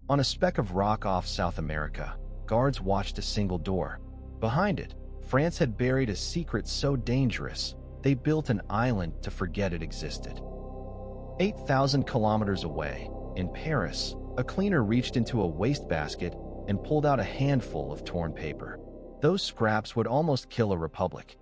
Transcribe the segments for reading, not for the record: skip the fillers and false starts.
On a speck of rock off South America, guards watched a single door. Behind it, France had buried a secret so dangerous, they built an island to forget it existed. 8,000 kilometers away, in Paris, a cleaner reached into a wastebasket and pulled out a handful of torn paper. Those scraps would almost kill a republic.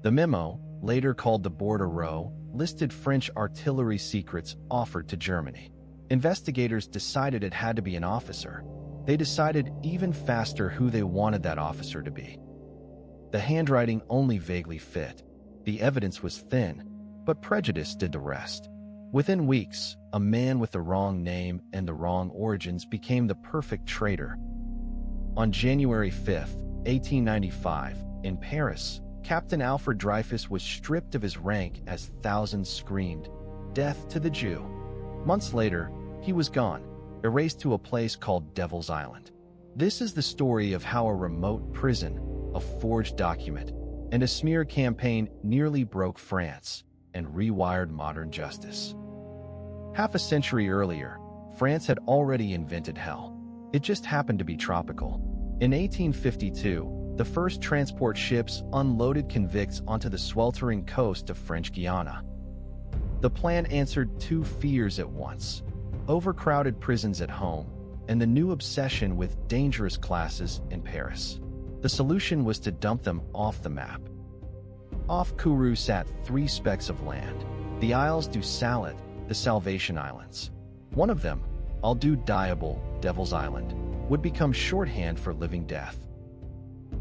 The memo, later called the bordereau, listed French artillery secrets offered to Germany. Investigators decided it had to be an officer. They decided even faster who they wanted that officer to be. The handwriting only vaguely fit. The evidence was thin, but prejudice did the rest. Within weeks, a man with the wrong name and the wrong origins became the perfect traitor. On January 5, 1895, in Paris, Captain Alfred Dreyfus was stripped of his rank as thousands screamed, "Death to the Jew." Months later, he was gone, erased to a place called Devil's Island. This is the story of how a remote prison, a forged document, and a smear campaign nearly broke France and rewired modern justice. Half a century earlier, France had already invented hell. It just happened to be tropical. In 1852, the first transport ships unloaded convicts onto the sweltering coast of French Guiana. The plan answered two fears at once: overcrowded prisons at home and the new obsession with dangerous classes in Paris. The solution was to dump them off the map. Off Kourou sat three specks of land: the Isles du Salut, the Salvation Islands. One of them, I'll do Diable, Devil's Island, would become shorthand for living death.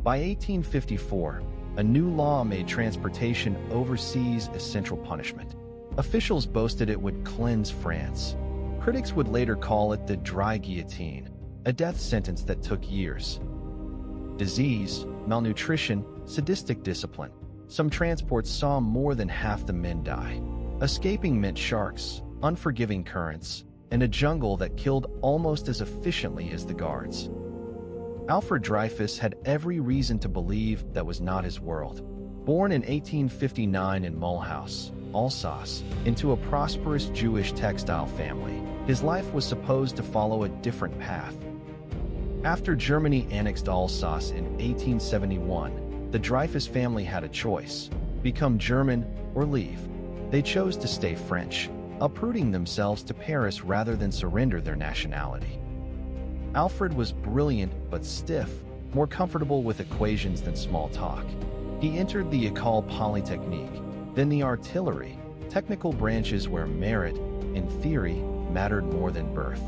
By 1854, a new law made transportation overseas a central punishment. Officials boasted it would cleanse France. Critics would later call it the dry guillotine, a death sentence that took years. Disease, malnutrition, sadistic discipline. Some transports saw more than half the men die. Escaping meant sharks, unforgiving currents, and a jungle that killed almost as efficiently as the guards. Alfred Dreyfus had every reason to believe that was not his world. Born in 1859 in Mulhouse, Alsace, into a prosperous Jewish textile family, his life was supposed to follow a different path. After Germany annexed Alsace in 1871, the Dreyfus family had a choice: become German or leave. They chose to stay French, uprooting themselves to Paris rather than surrender their nationality. Alfred was brilliant but stiff, more comfortable with equations than small talk. He entered the École Polytechnique, then the artillery, technical branches where merit, in theory, mattered more than birth.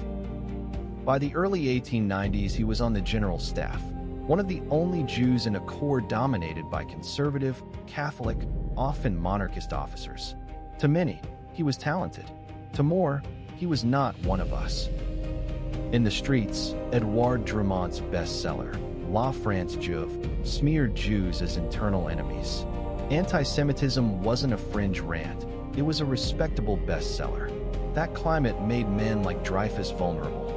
By the early 1890s, he was on the general staff, one of the only Jews in a corps dominated by conservative, Catholic, often monarchist officers. To many, he was talented. To more, he was not one of us. In the streets, Edouard Drumont's bestseller, La France Juive, smeared Jews as internal enemies. Anti-Semitism wasn't a fringe rant, it was a respectable bestseller. That climate made men like Dreyfus vulnerable.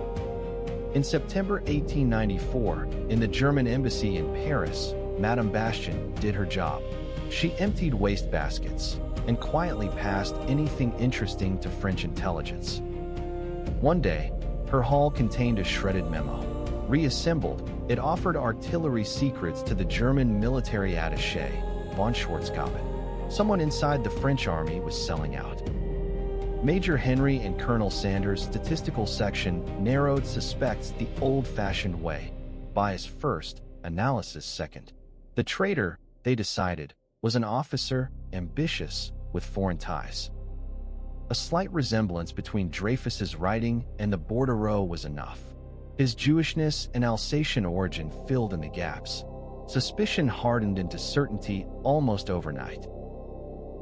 In September 1894, in the German embassy in Paris, Madame Bastian did her job. She emptied wastebaskets and quietly passed anything interesting to French intelligence. One day, her haul contained a shredded memo. Reassembled, it offered artillery secrets to the German military attaché, von Schwarzkopf. Someone inside the French army was selling out. Major Henry and Colonel Sanders' statistical section narrowed suspects the old-fashioned way: bias first, analysis second. The traitor, they decided, was an officer, ambitious, with foreign ties. A slight resemblance between Dreyfus's writing and the bordereau was enough. His Jewishness and Alsatian origin filled in the gaps. Suspicion hardened into certainty almost overnight.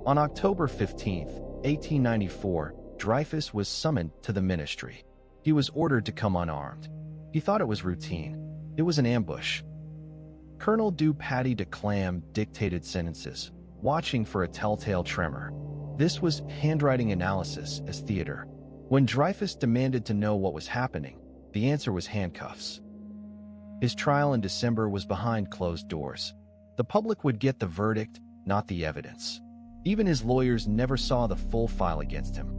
On October 15, 1894, Dreyfus was summoned to the ministry. He was ordered to come unarmed. He thought it was routine. It was an ambush. Colonel du Paty de Clam dictated sentences, watching for a telltale tremor. This was handwriting analysis as theater. When Dreyfus demanded to know what was happening, the answer was handcuffs. His trial in December was behind closed doors. The public would get the verdict, not the evidence. Even his lawyers never saw the full file against him.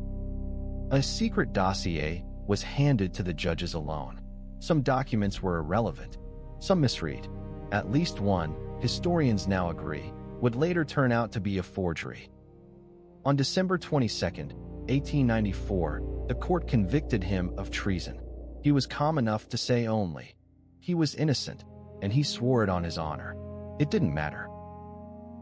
A secret dossier, was handed to the judges alone. Some documents were irrelevant, some misread. At least one, historians now agree, would later turn out to be a forgery. On December 22, 1894, the court convicted him of treason. He was calm enough to say only, he was innocent, and he swore it on his honor. It didn't matter.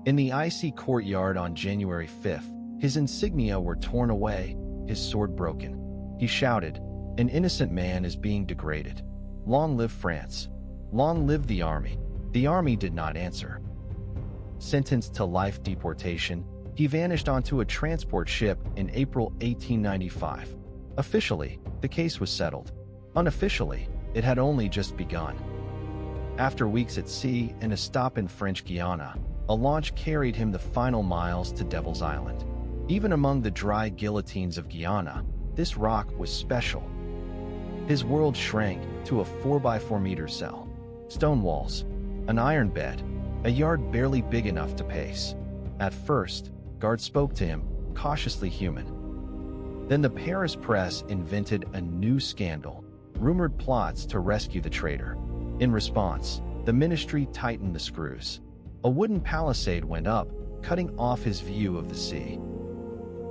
In the icy courtyard on January 5th, his insignia were torn away, his sword broken. He shouted, "An innocent man is being degraded. Long live France. Long live the army." The army did not answer. Sentenced to life deportation, he vanished onto a transport ship in April 1895. Officially, the case was settled. Unofficially, it had only just begun. After weeks at sea and a stop in French Guiana, a launch carried him the final miles to Devil's Island. Even among the dry guillotines of Guiana, this rock was special. His world shrank to a 4x4-meter cell. Stone walls, an iron bed, a yard barely big enough to pace. At first, guards spoke to him, cautiously human. Then the Paris press invented a new scandal, rumored plots to rescue the traitor. In response, the ministry tightened the screws. A wooden palisade went up, cutting off his view of the sea.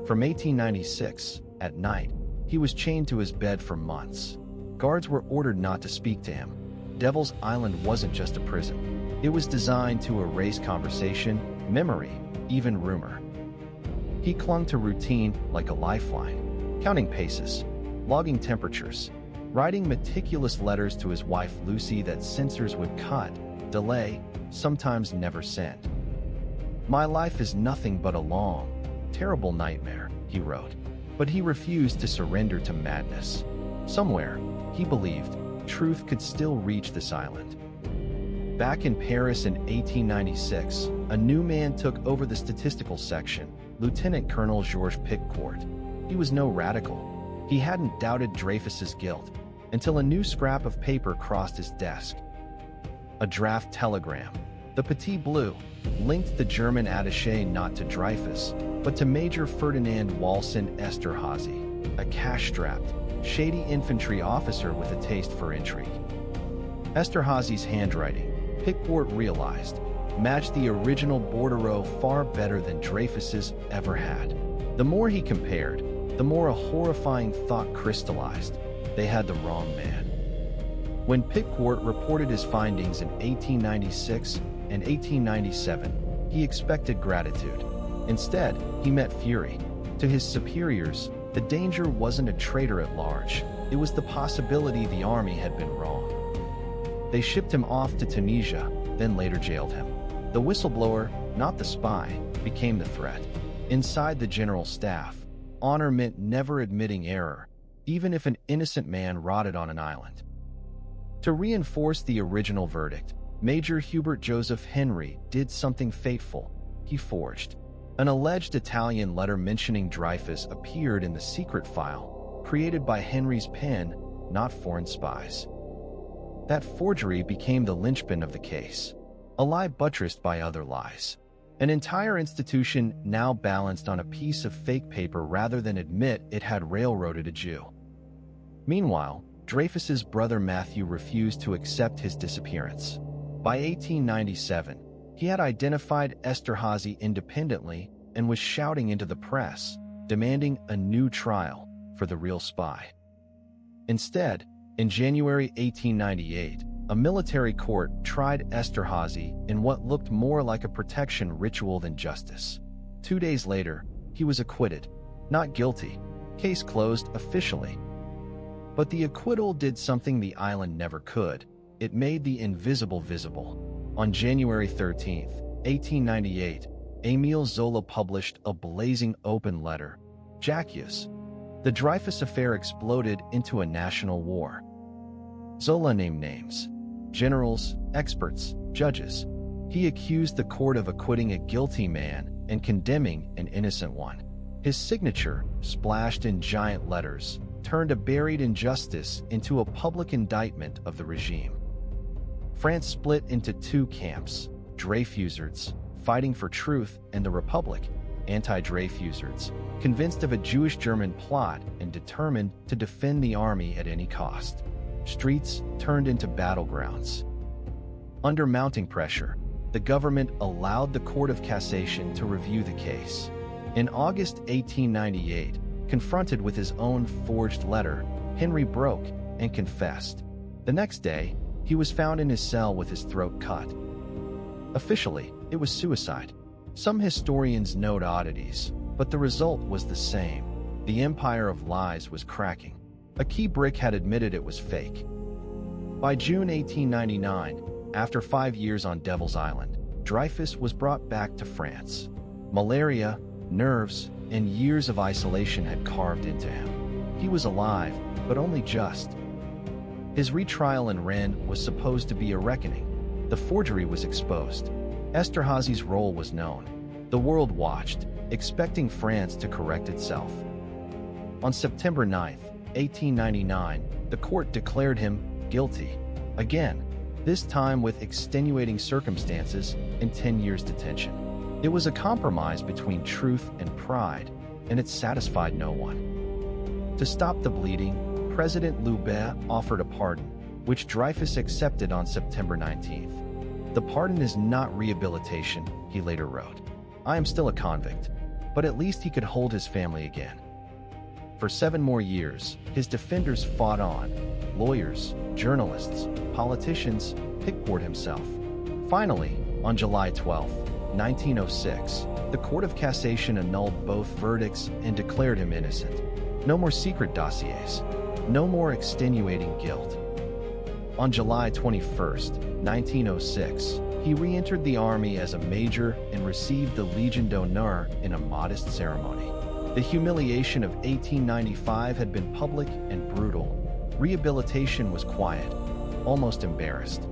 From 1896, at night, he was chained to his bed for months. Guards were ordered not to speak to him. Devil's Island wasn't just a prison. It was designed to erase conversation, memory, even rumor. He clung to routine like a lifeline, counting paces, logging temperatures, writing meticulous letters to his wife Lucy that censors would cut, delay, sometimes never send. "My life is nothing but a long, terrible nightmare," he wrote. But he refused to surrender to madness. Somewhere, he believed, truth could still reach this island. Back in Paris in 1896, a new man took over the statistical section, Lieutenant Colonel Georges Piquecourt. He was no radical. He hadn't doubted Dreyfus's guilt until a new scrap of paper crossed his desk. A draft telegram. The Petit Bleu linked the German attaché not to Dreyfus, but to Major Ferdinand Walsin Esterhazy, a cash-strapped, shady infantry officer with a taste for intrigue. Esterhazy's handwriting, Piquecourt realized, matched the original bordereau far better than Dreyfus's ever had. The more he compared, the more a horrifying thought crystallized. They had the wrong man. When Piquecourt reported his findings in 1896 and 1897, he expected gratitude. Instead, he met fury. To his superiors, the danger wasn't a traitor at large. It was the possibility the army had been wrong. They shipped him off to Tunisia, then later jailed him. The whistleblower, not the spy, became the threat. Inside the general staff, honor meant never admitting error, even if an innocent man rotted on an island. To reinforce the original verdict, Major Hubert Joseph Henry did something fateful. He forged. An alleged Italian letter mentioning Dreyfus appeared in the secret file, created by Henry's pen, not foreign spies. That forgery became the linchpin of the case, a lie buttressed by other lies. An entire institution now balanced on a piece of fake paper rather than admit it had railroaded a Jew. Meanwhile, Dreyfus's brother Matthew refused to accept his disappearance. By 1897, he had identified Esterhazy independently and was shouting into the press, demanding a new trial for the real spy. Instead, in January 1898, a military court tried Esterhazy in what looked more like a protection ritual than justice. 2 days later, he was acquitted. Not guilty. Case closed officially. But the acquittal did something the island never could. It made the invisible visible. On January 13, 1898, Émile Zola published a blazing open letter, J'accuse. The Dreyfus Affair exploded into a national war. Zola named names. Generals, experts, judges. He accused the court of acquitting a guilty man and condemning an innocent one. His signature, splashed in giant letters, turned a buried injustice into a public indictment of the regime. France split into two camps, Dreyfusards, fighting for truth, and the Republic, anti-Dreyfusards, convinced of a Jewish-German plot and determined to defend the army at any cost. Streets turned into battlegrounds. Under mounting pressure, the government allowed the Court of Cassation to review the case. In August 1898, confronted with his own forged letter, Henry broke and confessed. The next day, he was found in his cell with his throat cut. Officially, it was suicide. Some historians note oddities, but the result was the same. The empire of lies was cracking. A key brick had admitted it was fake. By June 1899, after 5 years on Devil's Island, Dreyfus was brought back to France. Malaria, nerves, and years of isolation had carved into him. He was alive, but only just. His retrial in Rennes was supposed to be a reckoning. The forgery was exposed. Esterhazy's role was known. The world watched, expecting France to correct itself. On September 9, 1899, the court declared him guilty. Again, this time with extenuating circumstances and 10 years detention. It was a compromise between truth and pride, and it satisfied no one. To stop the bleeding, President Loubet offered a pardon, which Dreyfus accepted on September 19th. "The pardon is not rehabilitation," he later wrote. "I am still a convict," but at least he could hold his family again. For 7 more years, his defenders fought on. Lawyers, journalists, politicians, Pickford himself. Finally, on July 12, 1906, the Court of Cassation annulled both verdicts and declared him innocent. No more secret dossiers. No more extenuating guilt. On July 21, 1906, he re-entered the army as a major and received the Legion d'honneur in a modest ceremony. The humiliation of 1895 had been public and brutal. Rehabilitation was quiet, almost embarrassed.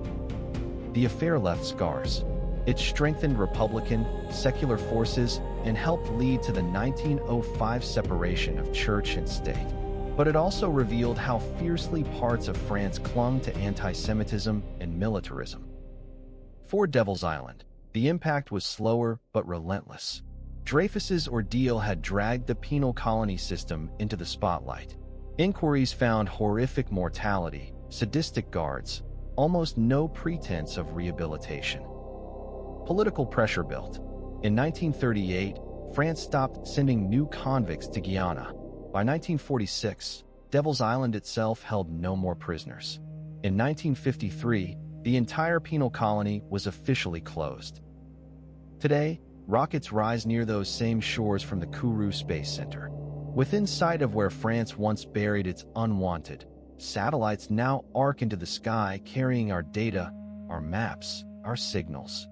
The affair left scars. It strengthened Republican, secular forces and helped lead to the 1905 separation of church and state. But it also revealed how fiercely parts of France clung to anti-Semitism and militarism. For Devil's Island, the impact was slower but relentless. Dreyfus's ordeal had dragged the penal colony system into the spotlight. Inquiries found horrific mortality, sadistic guards, almost no pretense of rehabilitation. Political pressure built. In 1938, France stopped sending new convicts to Guyana. By 1946, Devil's Island itself held no more prisoners. In 1953, the entire penal colony was officially closed. Today, rockets rise near those same shores from the Kourou Space Center. Within sight of where France once buried its unwanted, satellites now arc into the sky carrying our data, our maps, our signals.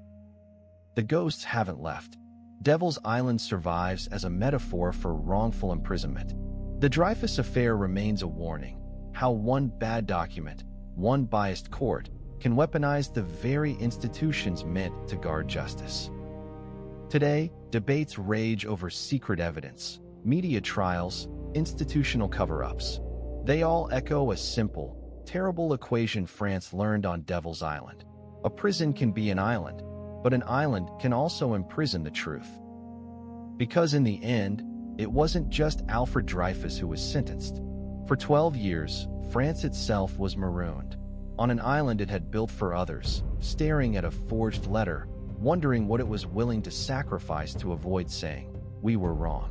The ghosts haven't left. Devil's Island survives as a metaphor for wrongful imprisonment. The Dreyfus Affair remains a warning, how one bad document, one biased court, can weaponize the very institutions meant to guard justice. Today, debates rage over secret evidence, media trials, institutional cover-ups. They all echo a simple, terrible equation France learned on Devil's Island. A prison can be an island, but an island can also imprison the truth. Because in the end, it wasn't just Alfred Dreyfus who was sentenced. For 12 years, France itself was marooned. On an island it had built for others, staring at a forged letter, wondering what it was willing to sacrifice to avoid saying, "We were wrong."